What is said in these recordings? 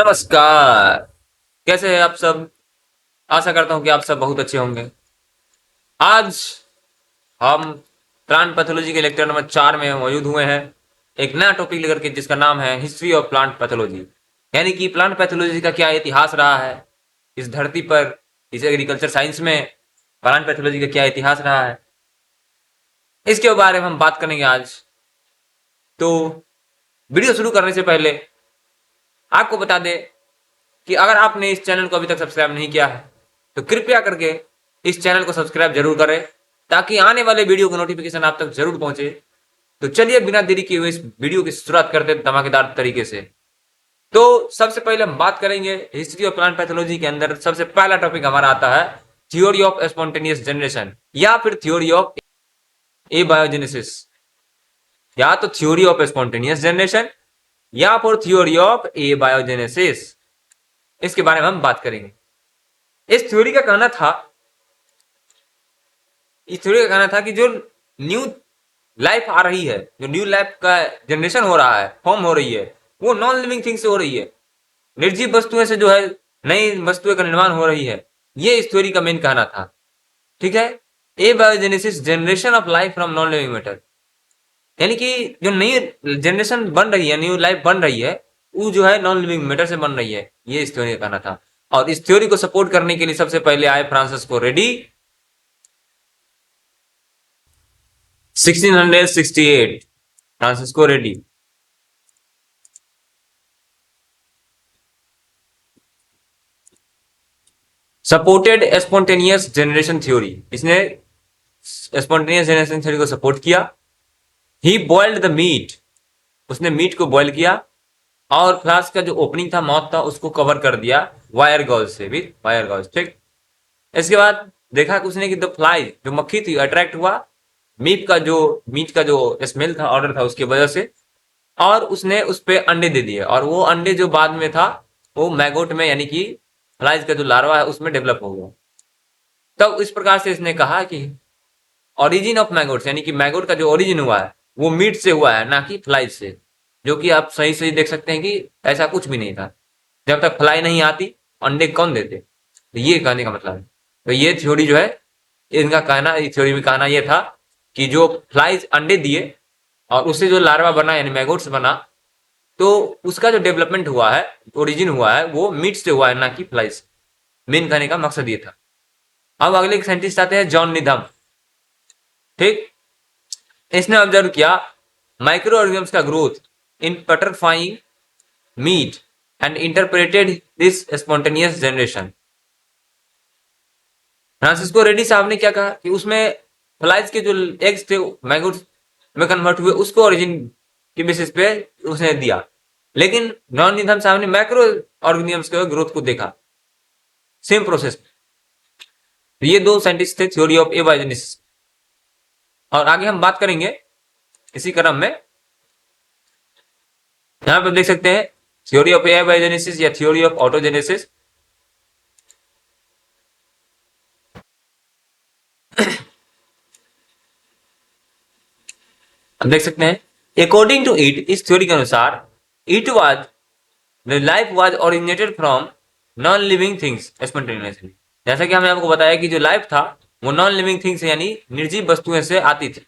नमस्कार। कैसे हैं आप सब? आशा करता हूँ कि आप सब बहुत अच्छे होंगे। आज हम प्लांट पैथोलॉजी के लेक्चर नंबर 4 में मौजूद हुए हैं, एक नया टॉपिक लेकर के जिसका नाम है हिस्ट्री ऑफ प्लांट पैथोलॉजी। यानी कि प्लांट पैथोलॉजी का क्या इतिहास रहा है इस धरती पर, इस एग्रीकल्चर साइंस में प्लांट पैथोलॉजी का क्या इतिहास रहा है, इसके बारे में हम बात करेंगे आज। तो वीडियो शुरू करने से पहले आपको बता दें कि अगर आपने इस चैनल को अभी तक सब्सक्राइब नहीं किया है तो कृपया करके इस चैनल को सब्सक्राइब जरूर करें, ताकि आने वाले वीडियो का नोटिफिकेशन आप तक जरूर पहुंचे। तो चलिए बिना देरी किए हुए इस वीडियो की शुरुआत करते हैं धमाकेदार तरीके से। तो सबसे पहले हम बात करेंगे हिस्ट्री ऑफ प्लांट पैथोलॉजी के अंदर सबसे पहला टॉपिक हमारा आता है थ्योरी ऑफ स्पॉन्टेनियस जनरेशन, या फिर थ्योरी ऑफ एबायोजेनेसिस। या तो थ्योरी ऑफ स्पॉन्टेनियस जनरेशन या फिर थ्योरी ऑफ एबायोजेनेसिस, इसके बारे में हम बात करेंगे। इस थ्योरी का कहना था कि जो न्यू लाइफ आ रही है, जो न्यू लाइफ का जनरेशन हो रहा है, फॉर्म हो रही है, वो नॉन लिविंग थिंग से हो रही है। निर्जीव वस्तुएं से जो है नई वस्तुएं का निर्माण हो रही है। ये इस थ्योरी का मेन कहना था। ठीक है। Abiogenesis, generation of life from non living matter, यानी कि जो नई जनरेशन बन रही है, न्यू लाइफ बन रही है, वो जो है नॉन लिविंग मैटर से बन रही है। ये इस थ्योरी का कहना था। और इस थ्योरी को सपोर्ट करने के लिए सबसे पहले आए Francisco ready 1668। Francisco ready supported spontaneous generation theory. इसने स्पॉन्टेनियस जनरेशन थ्योरी को सपोर्ट किया। ही बॉइल्ड द मीट, उसने मीट को बॉइल किया और फ्लास्क का जो ओपनिंग था, माउथ था, उसको कवर कर दिया वायर गॉज से, भी वायर गॉज। ठीक। इसके बाद देखा कि उसने कि द फ्लाई, जो मक्खी थी, अट्रैक्ट हुआ मीट का जो स्मेल था, ऑर्डर था, उसकी वजह से, और उसने उस पे अंडे दे दिए। और वो अंडे जो बाद में था वो मैगोट में, यानी कि फ्लाइज का जो लार्वा है उसमें डेवलप हो गया। तब इस प्रकार से इसने कहा कि ओरिजिन ऑफ मैगोट्स, यानी कि मैगोट का जो ओरिजिन हुआ है वो मीट से हुआ है, ना कि फ्लाइज से। जो कि आप सही सही देख सकते हैं कि ऐसा कुछ भी नहीं था। जब तक फ्लाई नहीं आती अंडे कौन देते? तो ये कहने का मतलब है। तो ये थ्योरी जो है, इनका कहना, इस थ्योरी में कहना ये था कि जो फ्लाइज अंडे दिए और उससे जो लार्वा बना, यानी मैगोट्स बना, तो उसका जो डेवलपमेंट हुआ है, ओरिजिन हुआ है, वो मीट से हुआ है, ना कि फ्लाइज से। मेन कहने का मकसद ये था। अब अगले साइंटिस्ट आते हैं जॉन निधम। ठीक। इसने ऑब्जर्व किया माइक्रो ऑर्गेनिज्म्स का growth in putrefying meat and interpreted this spontaneous generation. Francisco Redi साहब ने क्या कहा कि उसमें फ्लाइज के जो एग्स थे मैगोट्स में कन्वर्ट हुए, उसको ओरिजिन की बेसिस पे उसने दिया। लेकिन जॉन निधम साहब ने मैक्रो ऑर्गेनिजम्स के ग्रोथ को देखा सेम प्रोसेस में। तो ये दो साइंटिस्ट थे थ्योरी ऑफ एबायोजेनेसिस। और आगे हम बात करेंगे इसी क्रम में। यहां पर देख सकते हैं थ्योरी ऑफ एबायोजेनेसिस या थ्योरी ऑफ ऑटोजेनेसिस। हम देख सकते हैं अकॉर्डिंग टू इट, इस थ्योरी के अनुसार, it was the life was originated from non living things spontaneously. जैसा कि हमने आपको बताया कि जो लाइफ था वो नॉन लिविंग थिंग्स यानी निर्जीव वस्तुएं से आती थी,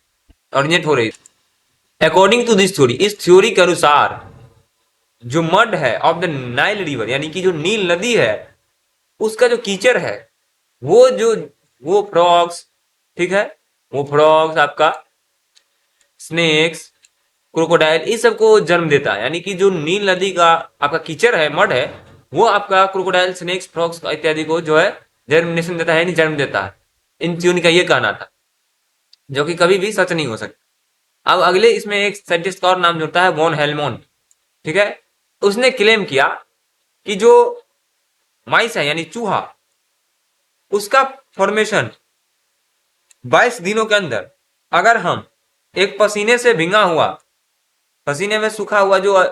ओरिजिनेट हो रही थी। अकॉर्डिंग टू दिस थ्योरी, इस थ्योरी के अनुसार जो मड है ऑफ द नाइल रिवर, यानी कि जो नील नदी है, उसका जो कीचड़ है, वो जो वो फ्रॉग्स, ठीक है, वो फ्रॉग्स आपका स्नेक्स, क्रोकोडाइल, इस सबको जन्म देता है। यानी कि जो नील नदी का आपका कीचड़ है, मड है, वो आपका क्रोकोडाइल, स्नेक्स, फ्रॉग्स इत्यादि को जो है जर्मिनेशन देता है, यानी जन्म देता है। इन थ्योरी का ये कहना था, जो कि कभी भी सच नहीं हो सकता। अब अगले इसमें एक साइंटिस्ट का और नाम जुड़ता है वॉन हेलमोंट। ठीक है। उसने क्लेम किया कि जो माइस है, यानी चूहा, उसका फॉर्मेशन 22 दिनों के अंदर, अगर हम एक पसीने से भींगा हुआ, पसीने में सूखा हुआ जो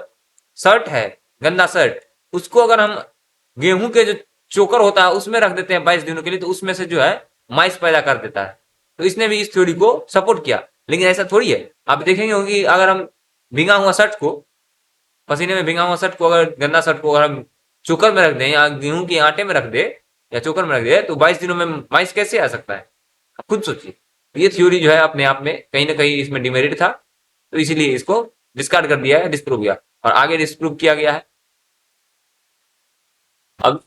शर्ट है, गंदा शर्ट, उसको अगर हम गेहूं के जो चोकर होता है उसमें रख देते हैं 22 दिनों के लिए, तो उसमें से जो है माइस पैदा कर देता है। तो इसने भी इस थ्योरी को सपोर्ट किया। लेकिन ऐसा थोड़ी है। आप देखेंगे होंगे कि अगर हम भींगा हुआ शर्ट को, पसीने में भींगा हुआ शर्ट को, अगर गंदा शर्ट को अगर हम चोकर में रख दें या गेहूं के आटे में रख दे या चोकर में रख दे तो 22 दिनों में माइस कैसे आ सकता है? आप खुद सोचिए। तो ये थ्योरी जो है अपने आप में कहीं ना कहीं इसमें डिमेरिट था, तो इसीलिए इसको डिस्कार्ड कर दिया है, डिस्प्रूव किया और आगे डिस्प्रूव किया गया है। अब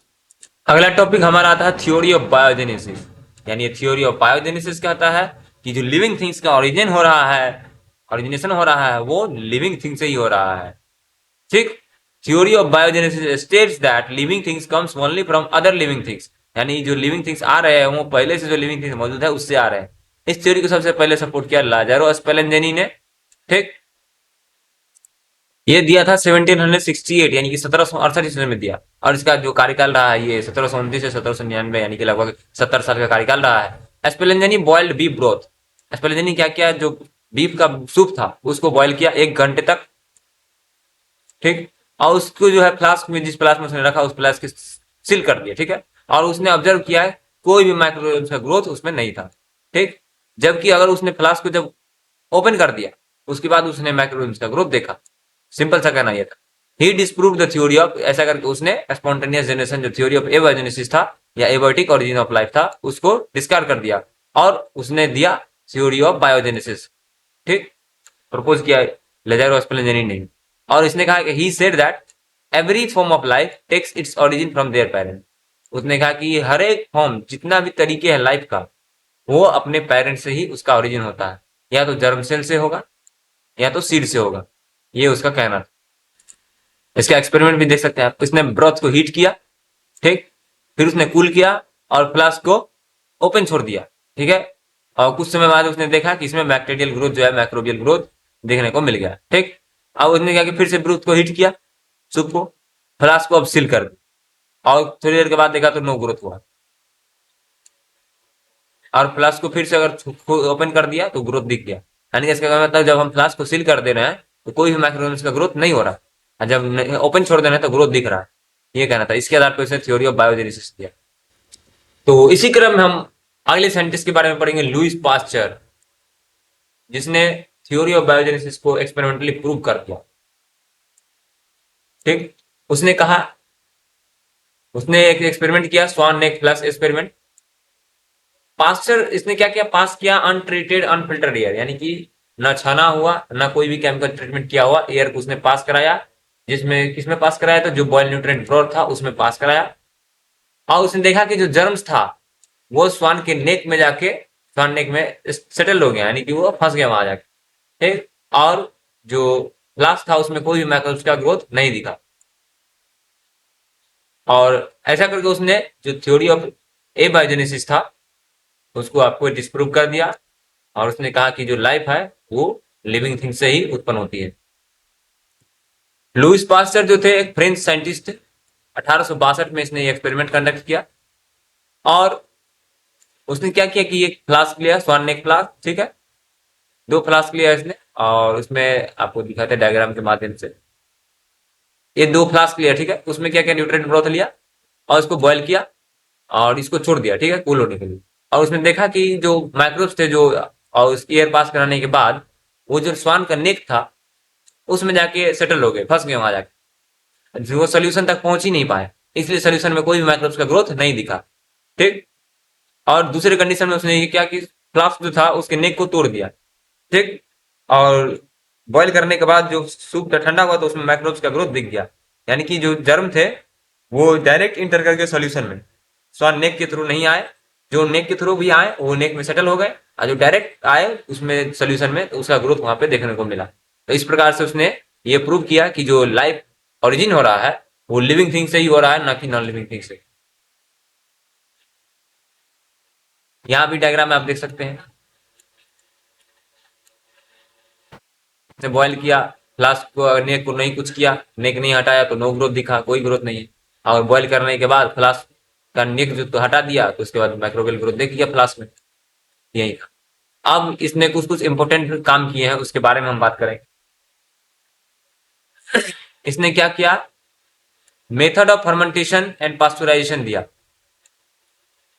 अगला टॉपिक हमारा आता है थ्योरी ऑफ बायोजेनेसिस। यानी थ्योरी ऑफ बायोजेनेसिस कहता है कि जो लिविंग थिंग्स का ओरिजिन हो रहा है, ओरिजिनेशन हो रहा है, वो लिविंग थिंग से ही हो रहा है। ठीक। Theory of biogenesis states that living things comes only from other living things. यानी जो लिविंग थिंग्स आ रहे हैं वो पहले से जो लिविंग थिंग्स मौजूद है उससे आ रहे हैं। इस थ्योरी को सबसे पहले सपोर्ट किया लाजारो स्पेलेंजेनी ने। ठीक। ये दिया था 1768 यानी कि 1768 ईस्वी में दिया, और इसका जो कार्यकाल रहा है ये 1729 से 1799 यानी कि लगभग 70 साल का कार्यकाल रहा है। एस्पेलेंजनी बॉइल्ड बीफ ब्रोथ। एस्पेलेंजनी क्या किया, जो बीफ का सूप था उसको बॉयल किया 1 घंटे तक। ठीक। और उसको जो है फ्लास्क में, जिस फ्लास्क में उसने रखा उस फ्लास्क की सील कर दिया। ठीक है। और उसने ऑब्जर्व किया है कोई भी माइक्रोवेव का ग्रोथ उसमें नहीं था। ठीक। जबकि अगर उसने फ्लास्क को जब ओपन कर दिया उसके बाद उसने माइक्रोवेव का ग्रोथ देखा। सिंपल सा कहना यह था। ही डिस्प्रूव द थ्योरी ऑफ, ऐसा करके उसने स्पॉन्टेनियस जनरेशन जो थ्योरी ऑफ एबॉर्जेनेसिस था या एबॉर्टिक ओरिजिन ऑफ लाइफ था उसको डिस्कार्ड कर दिया और उसने दिया थ्योरी ऑफ बायोजेनेसिस। ठीक। प्रपोज किया लेजारो स्पेलेंजेनी ने। और इसने कहा कि he said that every form of life takes its origin from their parent. उसने कहा कि हर एक फॉर्म, जितना भी तरीके है लाइफ का, वो अपने पेरेंट से ही उसका ओरिजिन होता है। या तो जर्म सेल से होगा या तो सीड से होगा, ये उसका कहना था। इसका एक्सपेरिमेंट भी देख सकते हैं आप। इसने ब्रोथ को हीट किया। ठीक। फिर उसने कूल किया और फ्लास्क को ओपन छोड़ दिया। ठीक है। और कुछ समय बाद उसने देखा कि इसमें बैक्टीरियल ग्रोथ जो है, माइक्रोबियल ग्रोथ देखने को मिल गया। ठीक। अब उसने क्या कि फिर से ब्रोथ को हीट किया, सूप को, फ्लास्क को अब सील कर दिया और थोड़ी देर के बाद देखा तो नो ग्रोथ हुआ। और फ्लास्क को फिर से अगर ओपन कर दिया तो ग्रोथ दिख गया। यानी इसका मतलब जब हम फ्लास्क को सील कर दे रहे हैं तो कोई भी माइक्रोऑर्गेनिज्म का ग्रोथ नहीं हो रहा, और जब ओपन छोड़ दे रहे हैं तो ग्रोथ दिख रहा है। ये कहना था। इसके आधार पर इसने थ्योरी ऑफ बायोजेनेसिस दिया। तो इसी क्रम में हम अगले साइंटिस्ट के बारे में पढ़ेंगे, लुईस पास्चर, जिसने थ्योरी ऑफ बायोजेनेसिस को एक्सपेरिमेंटली प्रूव कर दिया। ठीक। उसने कहा, उसने एक एक्सपेरिमेंट किया, स्वान नेक फ्लक्स एक्सपेरिमेंट। पास्चर इसने क्या किया, पास किया अनट्रीटेड अनफिल्टर्ड एयर, यानी कि ना छाना हुआ ना कोई भी केमिकल ट्रीटमेंट किया हुआ एयर को उसने पास कराया। जिसमें किसमें पास कराया, तो जो बॉयल न्यूट्रिएंट ब्रोथ था उसमें पास कराया। और उसने देखा कि जो जर्म्स था वो स्वान के नेक में जाके, स्वान नेक में सेटल हो गया, यानी कि वो फंस गया वहां जाके। ठीक। और जो फ्लास्क था उसमें कोई भी माइक्रोब्स का ग्रोथ नहीं दिखा। और ऐसा करके उसने जो थ्योरी ऑफ एबायोजेनेसिस था उसको आपको डिस्प्रूव कर दिया। और उसने कहा कि जो लाइफ है वो लिविंग थिंग से ही उत्पन्न होती है। लुईस पास्चर जो थे एक फ्रेंच साइंटिस्ट थे। 1862 में इसने एक्सपेरिमेंट कंडक्ट किया और उसने क्या किया कि एक फ्लास्क लिया, स्वान नेक फ्लास्क। ठीक है। 2 फ्लास्क लिया इसने और उसमें आपको दिखाते डायग्राम के माध्यम से। ये 2 फ्लास्क लिया। ठीक है। उसमें क्या क्या न्यूट्रिएंट ब्रोथ लिया और उसको बॉयल किया और इसको छोड़ दिया। ठीक है, कूल होने के लिए। और उसने देखा कि जो माइक्रोब्स थे जो, और उसकी एयर पास कराने के बाद वो जो स्वान का नेक था उसमें जाके सेटल हो गए, फंस गए वहां जाके। वो सोल्यूशन तक पहुंच ही नहीं पाए, इसलिए सोल्यूशन में कोई भी माइक्रोब्स का ग्रोथ नहीं दिखा। ठीक। और दूसरे कंडीशन में उसने ये किया कि फ्लास्क जो था उसके नेक को तोड़ दिया। ठीक। और बॉयल करने के बाद जो सूप ठंडा हुआ तो उसमें माइक्रोब्स का ग्रोथ दिख गया। यानी कि जो जर्म थे वो डायरेक्ट इंटर करके सॉल्यूशन में, स्वान नेक के थ्रू नहीं आए। जो नेक के थ्रू भी आए वो नेक में सेटल हो गए, और जो डायरेक्ट आए उसमें सोल्यूशन में, तो उसका ग्रोथ वहां पे देखने को मिला। तो इस प्रकार से उसने ये प्रूव किया कि जो लाइफ ओरिजिन हो रहा है वो लिविंग थिंग से ही हो रहा है, ना कि नॉन लिविंग थिंग से। यहाँ भी डायग्राम में आप देख सकते हैं। उसने बॉयल किया, फ्लास्क को, नेक को नहीं कुछ किया, नेक नहीं हटाया तो नो ग्रोथ दिखा, कोई ग्रोथ नहीं है। और बॉयल करने के बाद फ्लास्क का नेक जो तो हटा दिया तो उसके बाद माइक्रोबियल ग्रोथ देख लिया फ्लास्क में। यही था। अब इसने कुछ कुछ इंपॉर्टेंट काम किए हैं उसके बारे में हम बात करेंगे। इसने क्या किया, method of fermentation and pasteurisation दिया।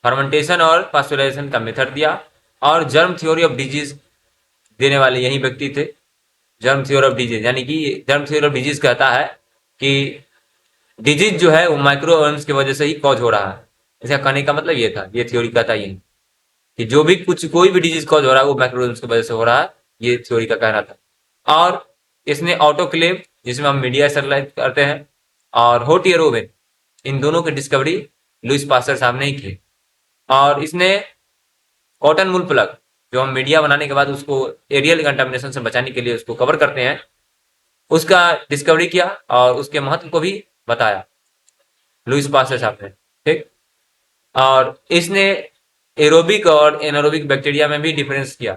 फर्मेंटेशन और पास्चुराइजेशन का मेथड दिया। और जर्म थ्योरी ऑफ डिजीज देने वाले यही व्यक्ति थे। जर्म थ्योरी ऑफ डिजीज, यानी कि जर्म थ्योरी ऑफ डिजीज कहता है कि डिजीज जो है वो माइक्रो ऑर्गेनिज्म की वजह से ही कॉज हो रहा है। इसका कहने का मतलब ये था, ये थ्योरी कहता ये कि जो भी कुछ कोई भी डिजीज कॉज हो रहा है वो माइक्रो ऑर्गेनिज्म की वजह से हो रहा है, ये थ्योरी का कहना था। और इसने ऑटोक्लेव, जिसमें हम मीडिया स्टरलाइज करते हैं, और हॉट एयर ओवन, इन दोनों की डिस्कवरी लुईस पास्टर साहब ने ही की। और इसने कॉटन वूल प्लग, जो हम मीडिया बनाने के बाद उसको एरियल कंटामिनेशन से बचाने के लिए उसको कवर करते हैं, उसका डिस्कवरी किया और उसके महत्व को भी बताया लुईस पास्टर साहब ने। ठीक। और इसने एरोबिक और एनारोबिक बैक्टीरिया में भी डिफरेंस किया।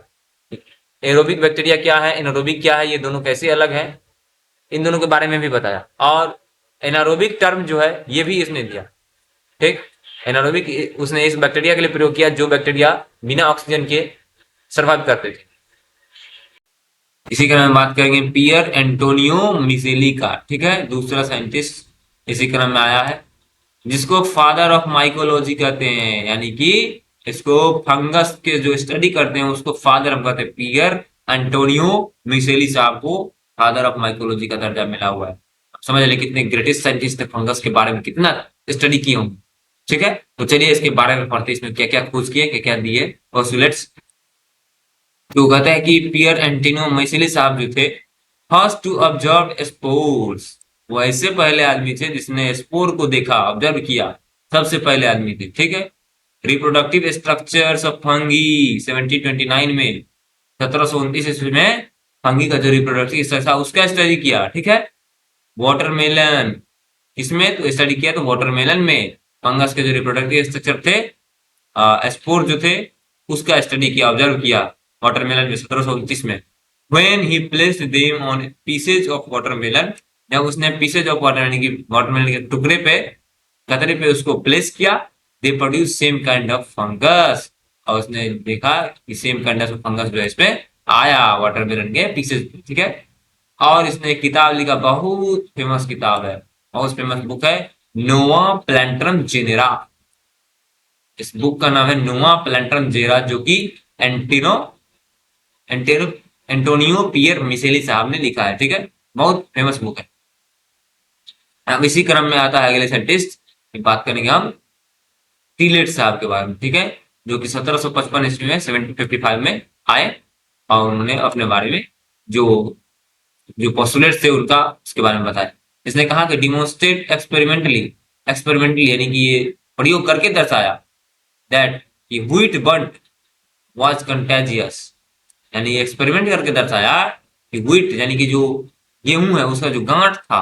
एरोबिक बैक्टीरिया क्या है, एनारोबिक क्या है, ये दोनों कैसे अलग हैं, इन दोनों के बारे में भी बताया। और एनारोबिक टर्म जो है ये भी इसने दिया। ठीक। एनारोबिक उसने इस बैक्टीरिया के लिए प्रयोग किया जो बैक्टीरिया बिना ऑक्सीजन के सर्वाइव करते थे। इसी क्रम में बात करेंगे पियर एंटोनियो मिसेली का। ठीक है, दूसरा साइंटिस्ट इसी क्रम में आया है, जिसको फादर ऑफ माइकोलॉजी कहते हैं, यानी कि इसको फंगस के जो स्टडी करते हैं उसको फादर ऑफ कहते हैं। पियर एंटोनियो मिसेली साहब को फादर ऑफ माइकोलॉजी का दर्जा मिला हुआ है। अब समझ लें कितने ग्रेटेस्ट साइंटिस्ट थे, फंगस के बारे में कितना स्टडी किए होंगे। ठीक है, तो चलिए इसके बारे में पढ़ते, इसमें क्या क्या खोज किए, क्या क्या दिए पोस्टुलेट्स। तो कहता है कि पियर एंटिनो मैसिली साहब जो थे, फर्स्ट टू ऑब्जर्व स्पोर्स, वो ऐसे पहले आदमी थे जिसने स्पोर को देखा, ऑब्जर्व किया, सबसे पहले आदमी थे। ठीक है। रिप्रोडक्टिव स्ट्रक्चर्स ऑफ फंगी 1729 में, 1729 ईस्वी में फंगी का जो रिप्रोडक्टिव स्ट्रक्चर उसका स्टडी किया। ठीक है। वाटरमेलन, इसमें तो स्टडी किया तो वाटरमेलन में फंगस के जो रिप्रोडक्टिव स्ट्रक्चर थे, स्पोर जो थे, उसका स्टडी किया, ऑब्जर्व किया वाटरमेलन में 1729 में। When he placed them on pieces of watermelon, जब उसने पीसेज ऑफ वाटर यानी कि वाटरमेलन के टुकड़े पे, कतरे पे उसको प्लेस किया, they produce same kind of fungus, और उसने देखा कि सेम काइंड ऑफ फंगस जो है इसमें आया वाटरमेलन के पीसेज। ठीक है। और इसने एक किताब लिखा, बहुत फेमस किताब है, बहुत फेमस बुक है, नोवा प्लैंटरम जेनेरा। इस बुक का नाम है नोवा प्लैंटरम जेरा, जो कि एंटिनो एंटेनो एंटोनियो पियर मिसेली साहब ने लिखा है। ठीक है, बहुत फेमस बुक है। अब इसी क्रम में आता है अगले साइंटिस्ट, बात करेंगे हम टीलेट साहब के बारे में। ठीक है, जो कि 1755 ईस्वी में 1755 में आए, और उन्होंने अपने बारे में जो जो पोस्टुलेट्स थे उनका उसके बारे में बताया। इसने कहा कि डिमोन्स्ट्रेट एक्सपेरिमेंटली, एक्सपेरिमेंटली यानी कि ये प्रयोग करके दर्शाया, दैट ये व्हीट बर्ट वाज कंटेजियस, यानी एक्सपेरिमेंट करके दर्शाया कि व्हीट यानी कि जो गेहूं है उसका जो गांठ था,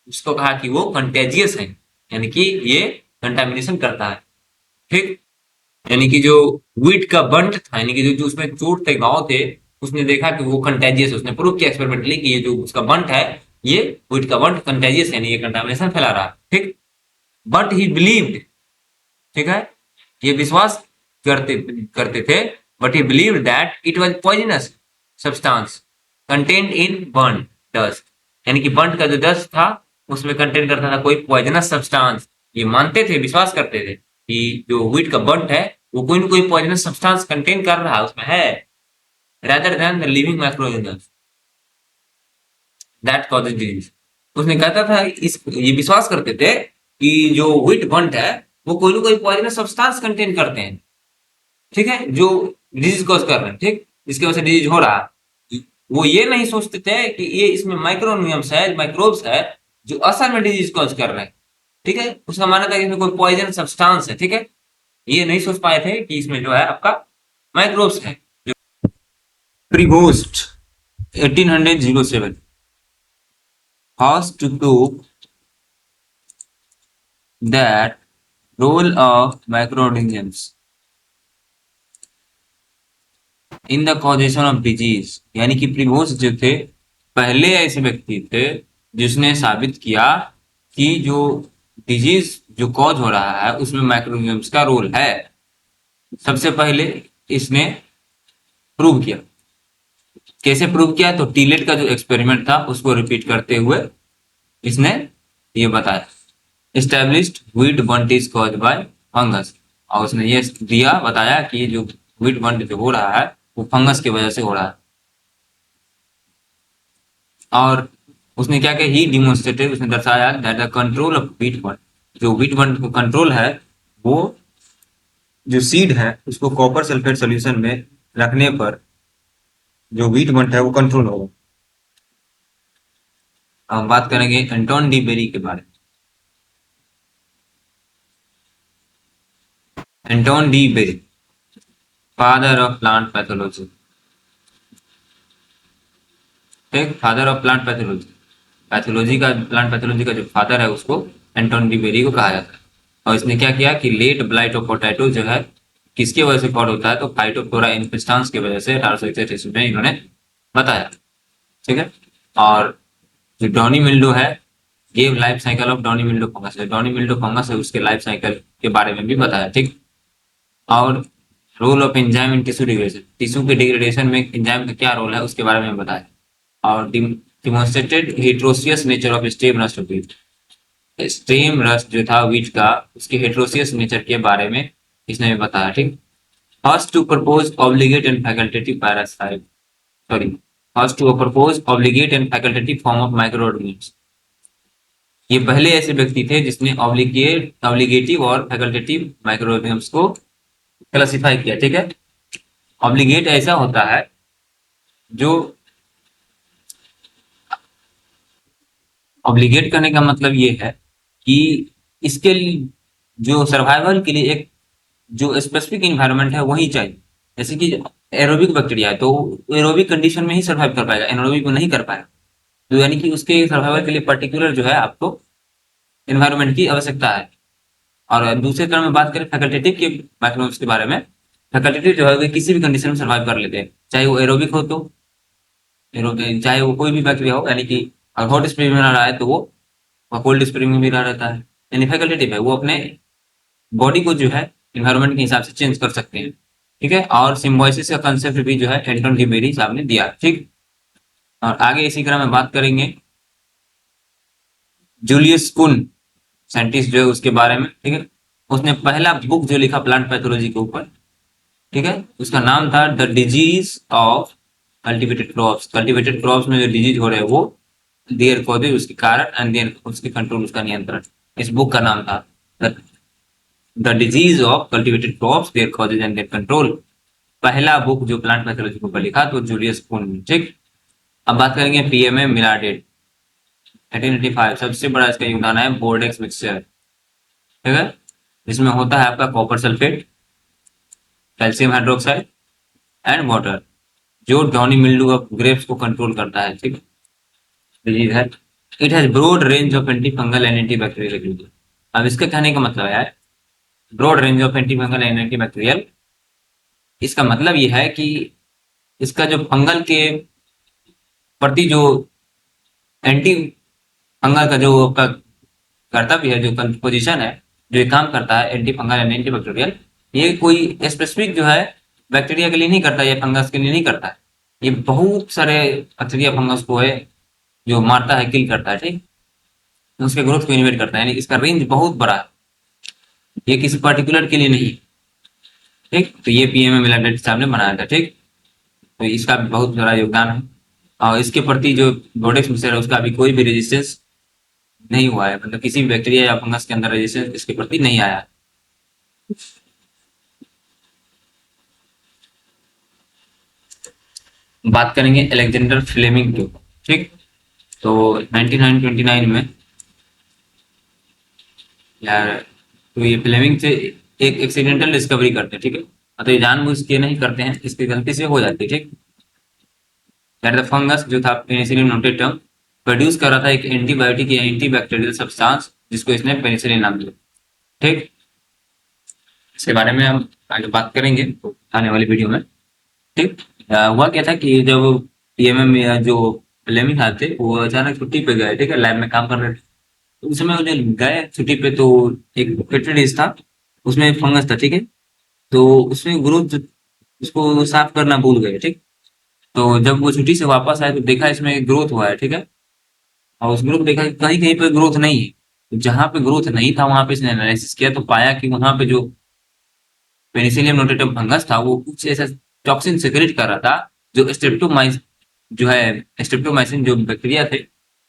उसको कहा कि वो कंटेजियस है, यानी कि ये कंटामिनेशन करता है। ठीक। यानी कि जो व्हीट का बंट था, यानी कि जो जो उसमें चोट थे, घाव थे, उसने देखा कि वो कंटेजियस, उसने प्रूव किया एक्सपेरिमेंटली कि ये जो उसका बंट है, ये व्हीट का बंट कंटेजियस, यानी ये कंटामिनेशन फैला रहा है। ठीक। बट ही बिलीव्ड, ठीक है, ये विश्वास करते करते थे, but he believed that it was poisonous substance contained in burn dust, यानी कि बर्न का जो डस्ट था उसमें कंटेन करता था कोई पॉइजनस सब्सटेंस। ये मानते थे, विश्वास करते थे कि जो व्हीट का बर्न है वो कोई ना कोई पॉइजनस सब्सटेंस कंटेन कर रहा है, उसमें है, rather than the living microorganisms that causes disease। उसने कहता था, इस ये विश्वास करते थे कि जो व्हीट बंट है वो कोई ना कोई पॉइजनस सब्सटेंस कंटेन करते हैं। ठीक है, जो डिजीज कॉज कर रहे हैं। ठीक, इसकी वजह से डिजीज हो रहा है। वो ये नहीं सोचते थे कि ये इसमें माइक्रोनियम्स है, माइक्रोब्स है, जो असल में डिजीज कॉज कर रहे हैं। ठीक है, उसका मानना था कि इसमें कोई पॉइजन सब्सटेंस है। ठीक है, ये नहीं सोच पाए थे कि इसमें जो है आपका माइक्रोब्स है। Prevost 1807 has to prove that role of microorganisms in the causation of disease, यानी कि प्रीवोस्ट जो थे पहले ऐसे व्यक्ति थे जिसने साबित किया कि जो डिजीज जो कॉज हो रहा है उसमें माइक्रोऑर्गेनिजम्स का रोल है। सबसे पहले इसने प्रूव किया। कैसे प्रूव किया? तो टीलेट का जो एक्सपेरिमेंट था उसको रिपीट करते हुए इसने ये बताया, established wheat bunt is caused by fungus, और उसने ये दिया, बताया कि जो व्हीट बर्ट जो हो रहा है वो फंगस की वजह से हो रहा है। और उसने क्या किया, ही डिमोन्स्ट्रेटेड, उसने दर्शाया that the control of wheat bird, जो वीट बर्ड को कंट्रोल है, वो जो सीड है उसको कॉपर सल्फेट सोल्यूशन में रखने पर जो वीट बर्ड है वो कंट्रोल होगा। हम बात करेंगे एंटोन डी बेरी के बारे में। Anton de Bary, father of plant pathology, ठीक, father of plant pathology, pathology का, प्लांट पैथोलॉजी का जो फादर है उसको एंटोन डी बेरी को कहा जाता है। और इसने क्या किया कि लेट ब्लाइट ऑफ पोटैटो जो है किसकी वजह से कॉल होता है, तो फाइटोप्थोरा इन्फेस्टांस की वजह से 1861 ईस्वी में इन्होंने बताया, ठीक है। और जो डॉनी मिल्डो है, gave life cycle of Donny mildew fungus, Donny mildew fungus है उसके लाइफ साइकिल के बारे में भी बताया, ठीक। और role of enzyme in tissue degradation, tissue के डिग्रेडेशन में एंजाइम का क्या रोल है उसके बारे में बताया। और demonstrated heteroecious nature of stem rust of wheat, stem rust जो था व्हीट का, उसके हेट्रोसियस नेचर के बारे में इसने भी बताया, ठीक। First to propose obligate and facultative parasite, sorry, first to propose obligate and facultative form of microorganism, ये पहले ऐसे व्यक्ति थे जिसने ऑब्लिगेटिव और फैकल्टेटिव माइक्रो ऑर्गेनिज्म को क्लासिफाई किया, ठीक है। ऑब्लिगेट ऐसा होता है जो, ऑब्लिगेट करने का मतलब ये है कि इसके लिए जो सर्वाइवल के लिए एक जो स्पेसिफिक इन्वायरमेंट है वही चाहिए। जैसे कि एरोबिक बैक्टीरिया है तो एरोबिक कंडीशन में ही सर्वाइव कर पाएगा, एनारोबिक में नहीं कर पाएगा, तो यानी कि उसके सर्वाइवल के लिए पर्टिकुलर जो है आपको इन्वायरमेंट की आवश्यकता है। और दूसरे क्रम में बात करें फैकल्टेटिव के माइक्रोब्स के बारे में, फैकल्टेटिव जो है वो किसी भी कंडीशन में सर्वाइव कर लेते हैं, चाहे वो एरोबिक हो तो चाहे वो कोई भी बैक्टीरिया हो, यानी कि हॉट स्प्रिंग में रह रहा है तो वो कोल्ड स्प्रिंग में भी रह रहता है, यानी फैकल्टेटिव है, वो अपने बॉडी को जो है इन्वायरमेंट के हिसाब से चेंज कर सकते हैं, ठीक है। और सिम्बायोसिस का कंसेप्ट भी जो है एंटन डी बेरी साहब ने दिया, ठीक। और आगे इसी क्रम में बात करेंगे जूलियस कुन, साइंटिस्ट जो है उसके बारे में, ठीक है। उसने पहला बुक जो लिखा प्लांट पैथोलॉजी के ऊपर, ठीक है, उसका नाम था the disease of cultivated crops, cultivated crops में जो डिजीज हो रहे हैं वो देयर कॉजेज, उसके कारण एंड देयर उसके कंट्रोल, उसका नियंत्रण, इस बुक का नाम था the disease of cultivated crops their causes and their control. पहला बुक जो प्लांट पैथोलॉजी के ऊपर लिखा तो जूलियस कुन, ठीक। अब बात करेंगे पीएमए मिलाडेट 1885, सबसे बड़ा इसका योगदान है बोर्डेक्स मिक्सचर, ठीक है, जिसमें होता है आपका copper sulphate, calcium hydroxide and water, जो डॉनी मिल्ड्यू ऑफ ग्रेप्स को कंट्रोल करता है, ठीक, डिजीज है। It has broad range of antifungal and antibacterial activity. अब इसका कहने का मतलब है broad range of antifungal and antibacterial, इसका मतलब ये है कि इसका जो फंगल के प्रति जो एंटी फंगल का जो आपका कर्तव्य है, जो पोजीशन है, जो ये काम करता है anti fungal and anti bacterial, ये कोई स्पेसिफिक जो है बैक्टीरिया के लिए नहीं करता, ये फंगस के लिए नहीं करता है, ये बहुत सारे बैक्टीरिया फंगस को है जो मारता है, किल करता है, ठीक, उसके ग्रोथ को इनिवेट करता है, यानी इसका रेंज बहुत बड़ा है, ये किसी पर्टिकुलर के लिए नहीं, ठीक। तो ये पीएमए मिलाडेट साहब ने बनाया था, ठीक। तो इसका भी बहुत बड़ा योगदान है और इसके प्रति जो बोर्डेक्स मिक्सचर है उसका अभी कोई भी रेजिस्टेंस नहीं हुआ है, मतलब किसी भी बैक्टीरिया या फंगस के अंदर रेजिस्टेंस इसके प्रति नहीं आया। बात करेंगे अलेक्जेंडर फ्लेमिंग की, ठीक। तो 1929 में यार, तो ये फ्लेमिंग से एक एक्सीडेंटल डिस्कवरी करते हैं, ठीक है, तो ये जानबूझ के नहीं करते हैं, इसकी गलती से हो जाती है, ठीक। दैट द फंगस जो था पेनिसिलिन नोटेड टर्म प्रोड्यूस कर रहा था एक एंटीबायोटिक या एंटीबैक्टीरियल सब्सटेंस जिसको इसने पेनिसिलिन नाम दिया, ठीक। इसके बारे में हम आगे बात करेंगे तो आने वाली वीडियो में, ठीक। हुआ क्या था कि जब पीएमएम या जो फ्लेमिंग थे वो अचानक छुट्टी पे गए, ठीक है, लैब में काम कर रहे थे, तो उस समय वो जब गए छुट्टी पे तो एक पेट्री डिश था, उसमें फंगस था, ठीक है, तो उसमें ग्रोथ, उसको साफ करना भूल गए, ठीक। तो जब वो छुट्टी से वापस आए तो देखा इसमें ग्रोथ हुआ है, ठीक है, और उस ग्रोथ देखा कि कहीं कहीं पे ग्रोथ नहीं है, तो जहां पे ग्रोथ नहीं था वहां पे इसने एनालिसिस किया तो पाया कि वहां पे जो पेनिसिलियम नोटेटम फंगस था वो कुछ ऐसा टॉक्सिन सिक्रेट कर रहा था जो स्ट्रेप्टोमाइस जो है स्ट्रेप्टोमाइसिन जो बैक्टीरिया थे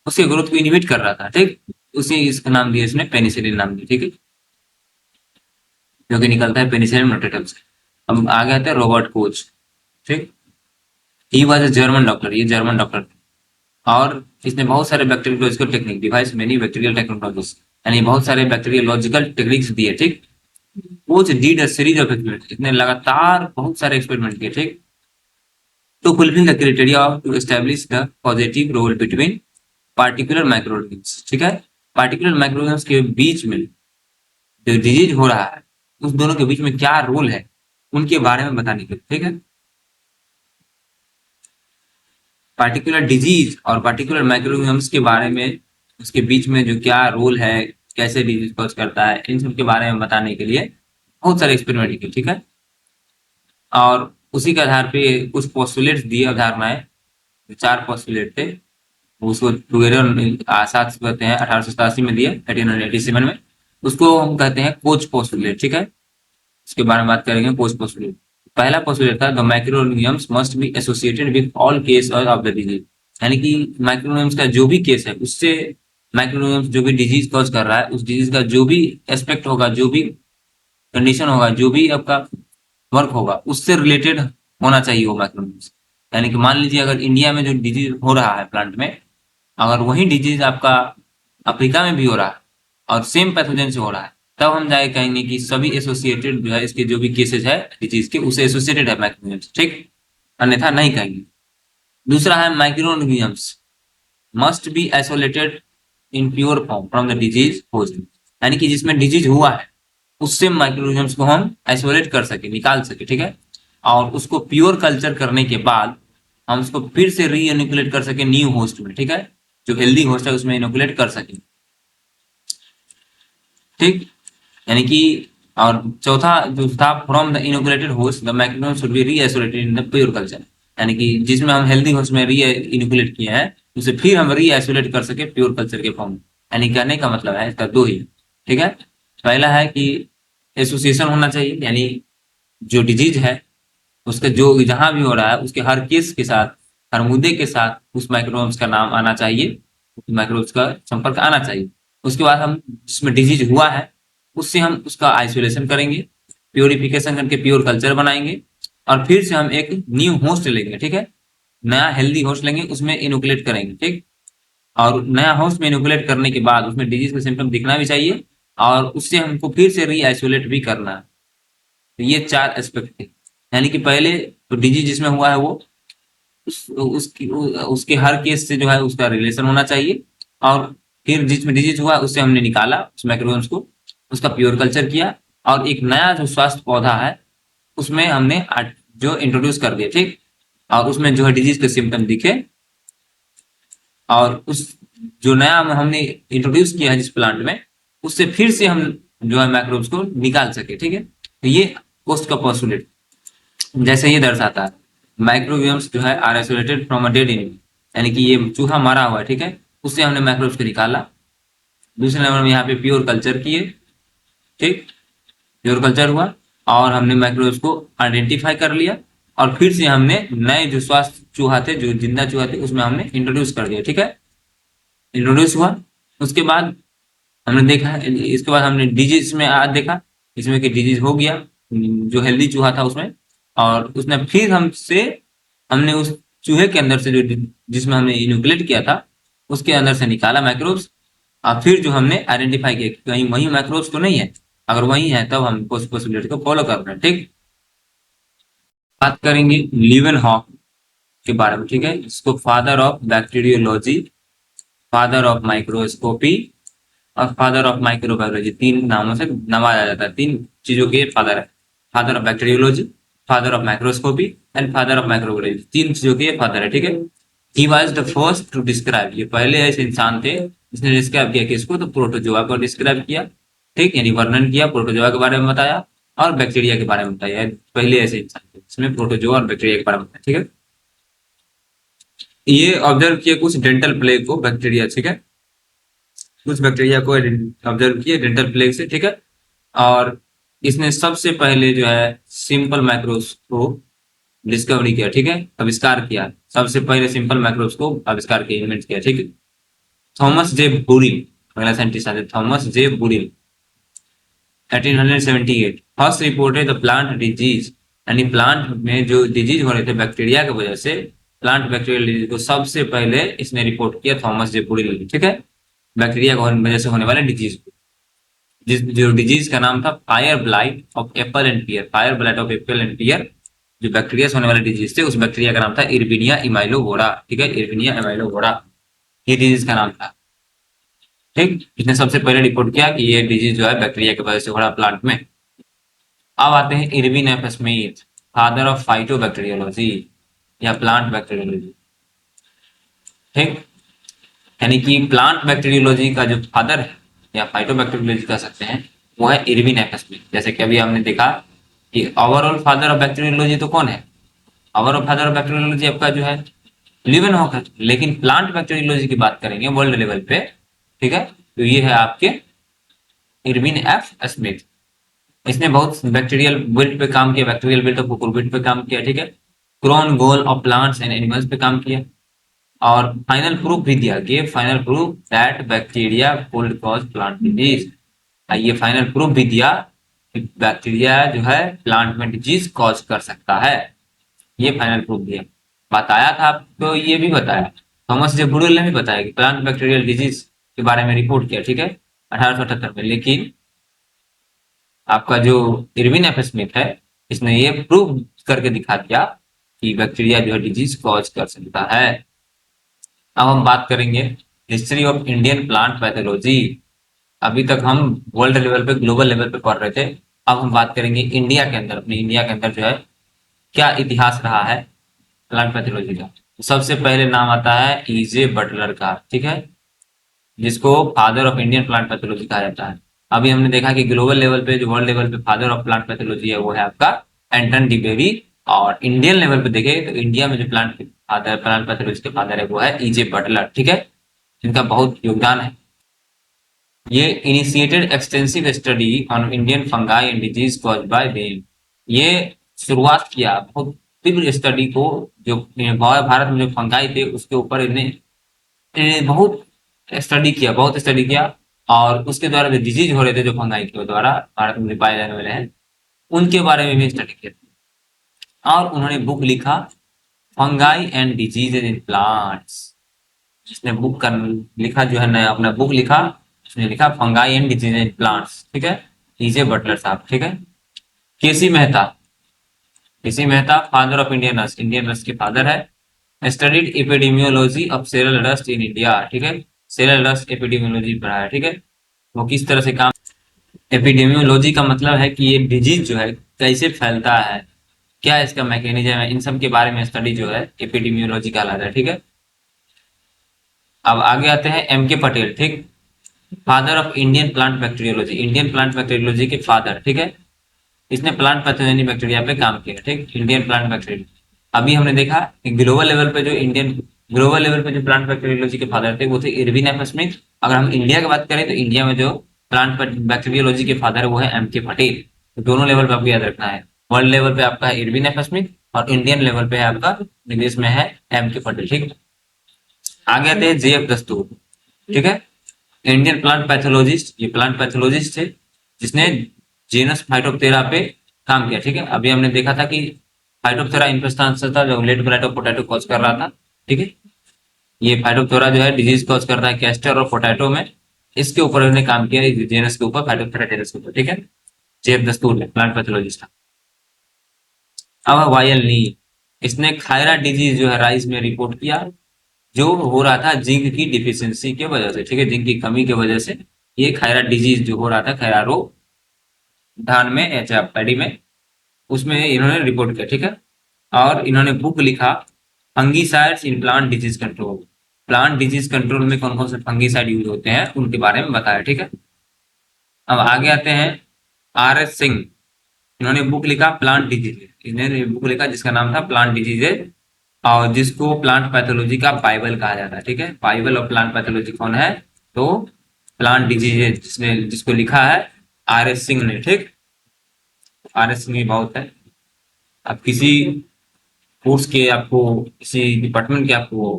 उसके ग्रोथ को इनहिबिट कर रहा था, ठीक। उसी इसका नाम दिया इसने पेनिसिलिन नाम दिया, ठीक है, जो कि निकलता है पेनिसिलिन नोटेटम से। अब आगे आते हैं रॉबर्ट कोच, ठीक। He was a German doctor, ये जर्मन डॉक्टर, और इसने बहुत सारे bacteriological technique devised many bacterial technologies, यानी बहुत सारे बैक्टीरियोलॉजिकल टेक्निक्स दिए, ठीक। Koch did a series of experiment, इसने लगातार बहुत सारे एक्सपेरिमेंट किए, ठीक, to fulfil the criteria of to establish the positive role between particular microorganisms, ठीक है। पार्टिकुलर माइक्रोऑर्गेनिम्स के बीच में जो डिजीज हो रहा है उस दोनों के बीच में क्या रोल है उनके बारे में बताने के लिए, ठीक है। पार्टिकुलर डिजीज और पार्टिकुलर माइक्रोऑर्गेनिम्स के बारे में, उसके बीच में जो क्या रोल है, कैसे डिजीज कॉज करता है, इन सब के बारे में बताने के लिए बहुत सारे एक्सपेरिमेंट किए, ठीक है। और उसी के आधार पे कुछ पोस्टुलेट्स दिए, अवधारणाएं, जो 4 पोस्टुलेट थे, उसको टुगेदर साथ कहते हैं 1887 में दिया, 1887 में। उसको हम कहते हैं कोच पोस्टुलेट, ठीक है। इसके बारे में बात करेंगे। कोच पोस्टुलेट, पहला पोस्टुलेट था the microorganisms must be associated with all case of the disease, यानी कि माइक्रोऑर्गेनिम्स का जो भी केस है उससे, माइक्रोऑर्गेनिम्स जो भी डिजीज कॉज कर रहा है उस डिजीज का जो भी एस्पेक्ट होगा, जो भी कंडीशन होगा, जो भी आपका वर्क होगा, उससे रिलेटेड होना चाहिए वो माइक्रोऑर्गेनिम्स। यानी कि मान लीजिए अगर इंडिया में जो डिजीज हो रहा है प्लांट में, अगर वही डिजीज आपका अफ्रीका में भी हो रहा है और सेम पैथोजन से हो रहा है, तब हम जाके कहेंगे कि सभी एसोसिएटेड जो है, इसके जो भी केसेस है डिजीज के, उसे एसोसिएटेड है माइक्रोनियम्स, ठीक। अन्यथा नहीं कहेंगे। दूसरा है microorganisms must be isolated in pure form from the disease host, यानी कि जिसमें डिजीज हुआ है उससे माइक्रोनियम्स को हम आइसोलेट कर सके, निकाल सके, ठीक है। और उसको प्योर कल्चर करने के बाद हम उसको फिर से री इनोकुलेट कर सके न्यू होस्ट में, ठीक है, जो हेल्दी होस्ट है उसमें इनोकुलेट कर सके, ठीक। यानी कि, और चौथा जो था from the inoculated host the maximum should be reisolated in the pure culture, यानी कि जिसमें हम हेल्दी होस्ट में री इनोकुलेट किए हैं उसे फिर हम रीआइसोलेट कर सके प्योर कल्चर के फॉर्म में। यानी कहने का मतलब है इसका दो ही, ठीक है। पहला है कि एसोसिएशन होना चाहिए, यानी जो डिजीज है उसका जो जहां भी हो रहा है उसके हर केस के साथ, हर मुद्दे के साथ उस माइक्रोब्स का नाम आना चाहिए, माइक्रोब्स का संपर्क आना चाहिए। उसके बाद हम जिसमें डिजीज हुआ है उससे हम उसका आइसोलेशन करेंगे, प्योरिफिकेशन करके प्योर कल्चर बनाएंगे, और फिर से हम एक न्यू होस्ट लेंगे, ठीक है, नया हेल्दी होस्ट लेंगे, उसमें इनोकुलेट करेंगे, ठीक। और नया होस्ट में इनोकुलेट करने के बाद उसमें डिजीज का सिम्टम दिखना भी चाहिए और उससे हमको फिर से री आइसोलेट भी करना है। तो ये 4 एस्पेक्ट थे, यानी कि पहले तो डिजीज जिसमें हुआ है वो उसके हर केस से जो है उसका रिलेशन होना चाहिए, और फिर जिसमें डिजीज हुआ उससे हमने निकाला उस माइक्रोब्स को, उसका प्योर कल्चर किया, और एक नया जो स्वास्थ्य पौधा है उसमें हमने जो इंट्रोड्यूस कर दिया, ठीक। और उसमें जो है डिजीज के सिम्टम दिखे, और उस जो नया हमने इंट्रोड्यूस किया है जिस प्लांट में, उससे फिर से हम जो है माइक्रोब्स को निकाल सके, ठीक है। तो ये कोस्ट का पोस्टुलेट जैसे ये दर्शाता है, माइक्रोबियम्स जो है are isolated from a dead animal, यानी कि ये चूहा मरा हुआ है, ठीक है, उससे हमने माइक्रोब्स को निकाला। दूसरे नंबर में यहाँ पे प्योर कल्चर किए, ठीक, प्योर कल्चर हुआ और हमने माइक्रोब्स को आइडेंटिफाई कर लिया, और फिर से हमने नए जो स्वास्थ्य चूहा थे, जो जिंदा चूहा थे, उसमें हमने इंट्रोड्यूस कर दिया, ठीक है, इंट्रोड्यूस हुआ। उसके बाद हमने देखा, इसके बाद हमने डिजीज में आज देखा, इसमें कि डिजीज हो गया जो हेल्दी चूहा था उसमें, और उसने फिर हमसे, हमने उस चूहे के अंदर से जो जिसमें हमने इनोकुलेट किया था उसके अंदर से निकाला माइक्रोब्स, और फिर जो हमने आइडेंटिफाई किया कि कहीं वही माइक्रोब्स तो नहीं है, अगर वही है तब हम उस पॉसिबिलिटी को फॉलो कर रहे हैं, ठीक। बात करेंगे लीवेनहॉक के बारे में, ठीक है, इसको father of bacteriology, father of microscopy और फादर ऑफ माइक्रोबायोलॉजी, 3 नामों से नवाजा जाता है, 3 चीजों के फादर है, father of bacteriology, father of microscopy and father of microbiology, 3 चीजों के फादर है, ठीक है। He was the first to describe, ये पहले ऐसे इंसान थे जिसने डिस्क्राइब किया किसको, तो प्रोटोजोआ को डिस्क्राइब किया, ठीक, यानी वर्णन किया, प्रोटोजोआ के बारे में बताया और बैक्टीरिया के बारे में बताया, पहले ऐसे इंसान थे जिसमें प्रोटोजोआ और बैक्टीरिया के बारे में बताया, ठीक है। ये ऑब्जर्व किया कुछ डेंटल प्लेग को बैक्टीरिया, ठीक है, कुछ बैक्टीरिया को ऑब्जर्व किए डेंटल प्लेग से, ठीक है। और इसने सबसे पहले जो है सिंपल माइक्रोब्स को डिस्कवरी किया, ठीक है, आविष्कार किया, सबसे पहले सिंपल माइक्रोब्स को आविष्कार किया, इन्वेंट किया, ठीक है। थॉमस जे बुरिल, पहला साइंटिस्ट आते Thomas J Burrill 1878 first reported the plant disease, यानी प्लांट में जो डिजीज हो रहे थे बैक्टीरिया की वजह से, प्लांट बैक्टीरियल डिजीज को सबसे पहले इसने रिपोर्ट किया थॉमस जे बुरिल ने, ठीक है, बैक्टीरिया की वजह से होने वाले डिजीज को। जिस जो डिजीज का नाम था fire blight of apple and pear, fire blight of apple and pear, जो बैक्टीरिया से होने वाले डिजीज थे उस बैक्टीरिया का नाम था इर्विनिया इमाइलोवोरा, ठीक है, इर्विनिया इमाइलोवोरा ये डिजीज का नाम था, ठीक। इसने सबसे पहले रिपोर्ट किया कि ये डिजीज जो है बैक्टीरिया की वजह से हो रहा प्लांट में। अब आते हैं Erwin F Smith, father of phytobacteriology या प्लांट बैक्टीरियोलॉजी, ठीक, यानी कि प्लांट बैक्टीरियोलॉजी का जो फादर है या फाइटोबैक्टीरियोलॉजी कह सकते हैं वो है इरविन एफ स्मिथ। जैसे कि अभी हमने देखा कि ओवरऑल फादर ऑफ बैक्टीरियोलॉजी तो कौन है, ओवरऑल फादर ऑफ बैक्टीरियोलॉजी आपका जो है लिवेनहॉक है, लेकिन प्लांट बैक्टीरियोलॉजी की बात करेंगे वर्ल्ड लेवल पे, ठीक है, तो ये है आपके इरविन एफ स्मिथ। इसने बहुत बैक्टीरियल बिल्ड पे काम किया, बैक्टीरियल बिल्ड ऑफ कुकुरबिट पे काम किया, ठीक है, crown gall of plants and animals पे काम किया, और फाइनल प्रूफ भी दिया, give final proof that bacteria could cause plant disease. ये फाइनल प्रूफ भी दिया कि बैक्टीरिया जो है प्लांट में डिजीज कॉज कर सकता है, ये फाइनल प्रूफ दिया। बताया था आपको, ये भी बताया, थॉमस जे ब्रुल ने भी बताया कि प्लांट बैक्टीरियल डिजीज के बारे में रिपोर्ट किया, ठीक है, 1878 में। लेकिन आपका जो इरविन एफ स्मिथ है इसने ये प्रूव करके दिखा दिया कि बैक्टीरिया जो है डिजीज कॉज कर सकता है। अब हम बात करेंगे history of Indian plant pathology. अभी तक हम वर्ल्ड लेवल पे, ग्लोबल लेवल पे पढ़ रहे थे, अब हम बात करेंगे इंडिया के अंदर, अपने इंडिया के अंदर जो है क्या इतिहास रहा है प्लांट पैथोलॉजी का। तो सबसे पहले नाम आता है ईजे बटलर का, ठीक है, जिसको father of Indian plant pathology कहा जाता है। अभी हमने देखा कि ग्लोबल लेवल पे, जो वर्ल्ड लेवल पे फादर ऑफ प्लांट पैथोलॉजी है वो है आपका एंटन डिबेरी, और इंडियन लेवल पे देखें तो इंडिया में जो प्लांट पैथोलॉजी के फादर है वो है ईजे बटलर, ठीक है, जिनका बहुत योगदान है। ये initiated extensive study on Indian fungi and disease caused by them, ये शुरुआत किया बहुत तीव्र स्टडी को, जो भारत में जो फंगाई थे उसके ऊपर इन्हें बहुत स्टडी किया, बहुत स्टडी किया, और उसके द्वारा जो डिजीज हो रहे थे जो फंगाई के द्वारा भारत में पाए जाने वाले हैं उनके बारे में भी स्टडी किया, और उन्होंने बुक लिखा fungi and diseases in plants. जिसने बुक कर लिखा जो है नया अपना बुक लिखा, उसने लिखा fungi and disease in plants, ठीक है, ईजे बटलर साहब, ठीक है। K C Mehta, K C Mehta father of Indian rust, Indian rust के फादर है। Studied epidemiology of cereal rust in India, ठीक है, सेरल रस्ट एपिडेमियोलॉजी पढ़ा है, ठीक है, वो किस तरह से काम, एपिडेमियोलॉजी का मतलब है कि ये डिजीज जो है कैसे फैलता है, क्या इसका मैकेनिज्म है, इन सब के बारे में स्टडी जो है एपिडेमियोलॉजी कहलाता है, ठीक है। अब आगे आते हैं एम के पटेल, ठीक, father of Indian plant bacteriology, Indian plant bacteriology के फादर, ठीक है, इसने प्लांट पैथोजेनिक बैक्टीरिया पे काम किया, ठीक, इंडियन प्लांट बैक्टीरिया। अभी हमने देखा कि ग्लोबल लेवल पे जो प्लांट बैक्टीरियोलॉजी के फादर थे वो थे इरविन एफ स्मिथ। अगर हम इंडिया की बात करें तो इंडिया में जो प्लांट बैक्टीरियोलॉजी के फादर है वो है एम के पटेल। तो दोनों लेवल पे आपको याद रखना है, वर्ल्ड लेवल पे आपका है इरविन एफ स्मिथ, और इंडियन लेवल पे है आपका विदेश में है एम के पटेल, ठीक। आगे आते हैं जे एफ दस्तूर, ठीक है, इंडियन प्लांट पैथोलॉजिस्ट, ये प्लांट पैथोलॉजिस्ट थे जिसने जीनस फाइटोप्टेरा पे काम किया, ठीक है। अभी हमने देखा था कि फाइटोप्टेरा इन्फेस्टांस था जो late blight of potato cause कर रहा था, ठीक है, ये फाइटोप्टेरा जो है डिजीज कॉज करता है कैस्टर और पोटैटो में, इसके ऊपर उन्होंने काम किया जेनस के ऊपर, फाइटोप्टेरा जेनस के ऊपर, ठीक है, जेफ दस्तूर प्लांट पैथोलॉजिस्ट था। अब वायल नी, इसने खायरा डिजीज जो है राइस में रिपोर्ट किया, जो हो रहा था जिंक की डिफिशियंसी के वजह से, ठीक है, जिंक की कमी की वजह से ये खायरा डिजीज जो हो रहा था, खायरा रोग धान में या पैडी में, उसमें इन्होंने रिपोर्ट किया, ठीक है, और इन्होंने बुक लिखा fungicides in plant disease control, plant disease control में कौन कौन से फंगीसाइड यूज होते हैं उनके बारे में बताया, ठीक है। अब आगे आते हैं आर एस सिंह, इन्होंने बुक लिखा प्लांट डिजीज, इन्होंने बुक लिखा जिसका नाम था प्लांट डिजीजेज, और जिसको प्लांट पैथोलॉजी का बाइबल कहा जाता है, ठीक है, बाइबल ऑफ प्लांट पैथोलॉजी कौन है, तो प्लांट डिजीजेज जिसने जिसको लिखा है आर एस सिंह ने, ठीक, आर एस सिंह भी बहुत है। अब किसी कोर्स के आपको किसी डिपार्टमेंट के आपको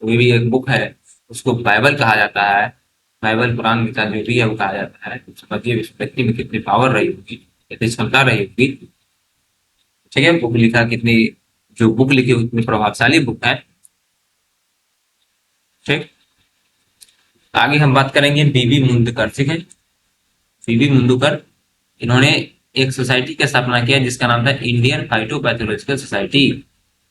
कोई भी एक बुक है उसको बाइबल कहा जाता है। बाइबल कुरान गीता जो भी है वो कहा जाता है। तो समझिए इस व्यक्ति में कितनी पावर रही होगी, कितनी क्षमता रही होगी। ठीक है, बुक लिखा कितनी, जो बुक लिखी उतनी प्रभावशाली बुक है। ठीक, आगे हम बात करेंगे बीबी मुंदकर। ठीक है, बीबी मुंदकर, इन्होंने एक सोसाइटी की स्थापना किया जिसका नाम था इंडियन फाइटोपैथोलॉजिकल सोसाइटी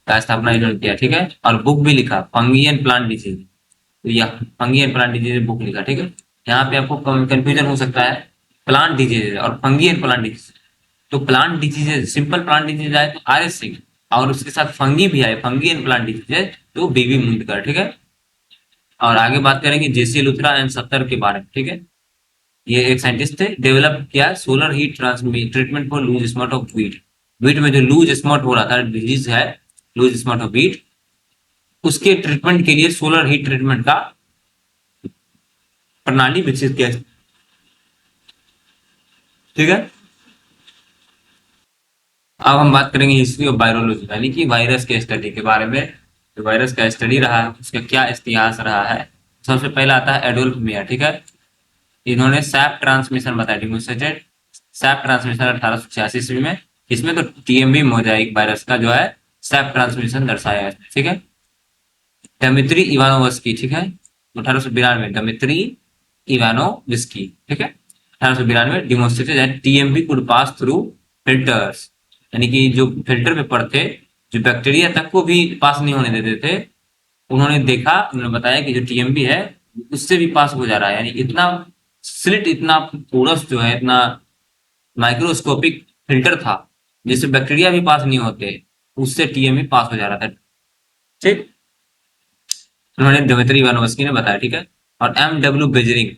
का स्थापना इन्होंने किया। ठीक है, और बुक भी लिखा फंगी एंड प्लांट डिजीज। तो यह fungi and plant disease book लिखा। ठीक है, यहाँ पे आपको कंफ्यूजन हो सकता है, प्लांट डिजीज और फंगी एंड प्लांट डिजीज। तो plant disease, simple plant disease आए तो RS सिंह, और उसके साथ फंगी भी आए, फंगी एंड प्लांट डिजीज, तो बीबी मुंदकर। ठीक है, और आगे बात करेंगे JC लुथरा एंड सत्तर के बारे में। ठीक है, ये एक साइंटिस्ट थे, डेवलप किया solar heat treatment for loose spot of wheat. Wheat में जो लूज स्पॉट हो रहा था, डिजीज है लूज स्पॉट ऑफ व्हीट, उसके ट्रीटमेंट के लिए सोलर हीट ट्रीटमेंट का प्रणाली विकसित किया। ठीक है, अब हम बात करेंगे हिस्ट्री ऑफ वायरोलॉजी, यानी कि वायरस के स्टडी के बारे में। जो वायरस का स्टडी रहा है उसका क्या इतिहास रहा है। सबसे पहला आता है एडोल्फ मेयर। ठीक है, इन्होंने सैप ट्रांसमिशन बताया, डिमोन्स्ट्रेटेड सैप ट्रांसमिशन 1886 ईस्वी में। इसमें तो TMV मोजाइक वायरस का जो है सैप ट्रांसमिशन दर्शाया है। ठीक है, डमित्री इवानोवस्की। ठीक है, 1892 डमित्री इवानोविस्की। ठीक है, 1892 demonstrated that TMV could pass through filters, यानी कि जो फिल्टर पेपर थे, जो बैक्टीरिया तक को भी पास नहीं होने देते थे, उन्होंने देखा, उन्होंने बताया कि जो TMV है उससे भी पास हो जा रहा है। यानी इतना स्लिट, इतना पोरस जो है, इतना माइक्रोस्कोपिक फिल्टर था जिससे बैक्टीरिया भी पास नहीं होते, उससे TMV पास हो जा रहा था। ठीक, उन्होंने दमित्री इवानोवस्की ने बताया। ठीक है, और MW बेजरिंग।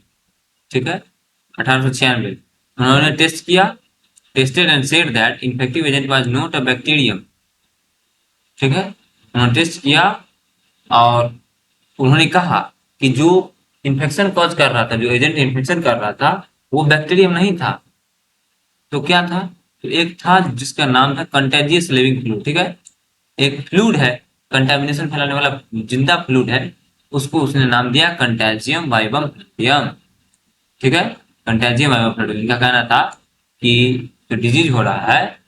ठीक है, 1896 उन्होंने टेस्ट किया, tested and said that infective agent was not a bacterium. ठीक है, उन्होंने टेस्ट किया और उन्होंने कहा कि जो इन्फेक्शन कॉज कर रहा था, जो एजेंट इन्फेक्शन कर रहा था, वो बैक्टीरियम नहीं था। तो क्या था? तो एक था जिसका नाम था कंटेजियस लिविंग फ्लूइड। ठीक है, एक फ्लूइड है, कंटामिनेशन फैलाने वाला जिंदा फ्लूइड है, उसको उसने नाम दिया कंटेजियम वाइबम फ्लूइडियम। ठीक है, कंटेजियम वाइबम फ्लूइडियम। इनका कहना था कि जो डिजीज हो रहा है,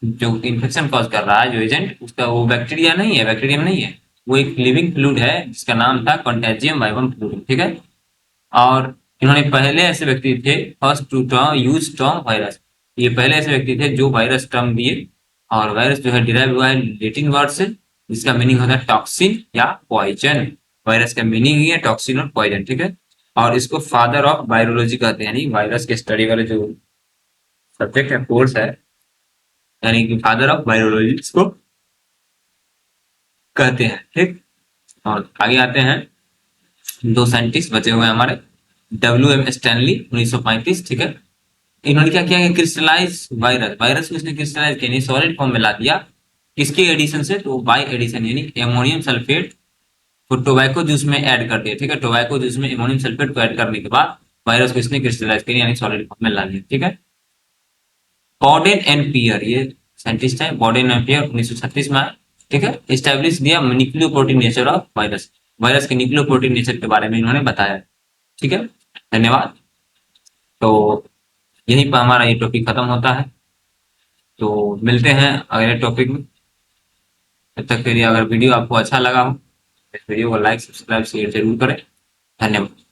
जो इन्फेक्शन कॉज कर रहा है, जो एजेंट, उसका वो बैक्टीरिया नहीं है, बैक्टीरियम नहीं है, वो एक लिविंग फ्लूइड है जिसका नाम था कंटेजियम वाइबम फ्लूइडियम। ठीक है, और इन्होंने पहले ऐसे व्यक्ति थे first to term use term virus, ये पहले ऐसे व्यक्ति थे जो वायरस टर्म दिए। और वायरस जो है डिराइव हुआ है लेटिन वर्ड से, जिसका मीनिंग होता है टॉक्सिन या पॉइजन। वायरस का मीनिंग ही है टॉक्सिन और पॉइजन। ठीक है, और इसको फादर ऑफ वायरोलॉजी कहते हैं, यानी वायरस के स्टडी वाले जो सब्जेक्ट है, कोर्स है, यानी कि फादर ऑफ वायरोलॉजी इसको कहते हैं। ठीक, और आगे आते हैं, दो साइंटिस्ट बचे हुए हैं हमारे, WM स्टैनली 1935। ठीक है, इन्होंने क्या किया कि क्रिस्टलाइज वायरस, वायरस को इसने क्रिस्टलाइज किया, सॉलिड फॉर्म में ला दिया। किसके एडिशन से? तो बाय एडिशन, यानी एमोनियम सल्फेट को टोबैको जूस में ऐड कर दिया। ठीक है, टोबैको जूस में एमोनियम सल्फेट को ऐड करने के बाद वायरस को इसने क्रिस्टलाइज किया, यानी सॉलिड फॉर्म में ला दिया। ठीक है, बॉडेन एंड पियर, ये साइंटिस्ट है, बॉडेन एंड पियर 1936 में आए। ठीक है, एस्टेब्लिश दिया nucleoprotein nature of virus, virus के न्यूक्लियोप्रोटीन नेचर के बारे में इन्होंने बताया। ठीक है, धन्यवाद। तो यहीं पर हमारा ये टॉपिक खत्म होता है, तो मिलते हैं अगले टॉपिक में। तब तक के लिए अगर वीडियो आपको अच्छा लगा हो, इस वीडियो को लाइक सब्सक्राइब शेयर जरूर करें। धन्यवाद।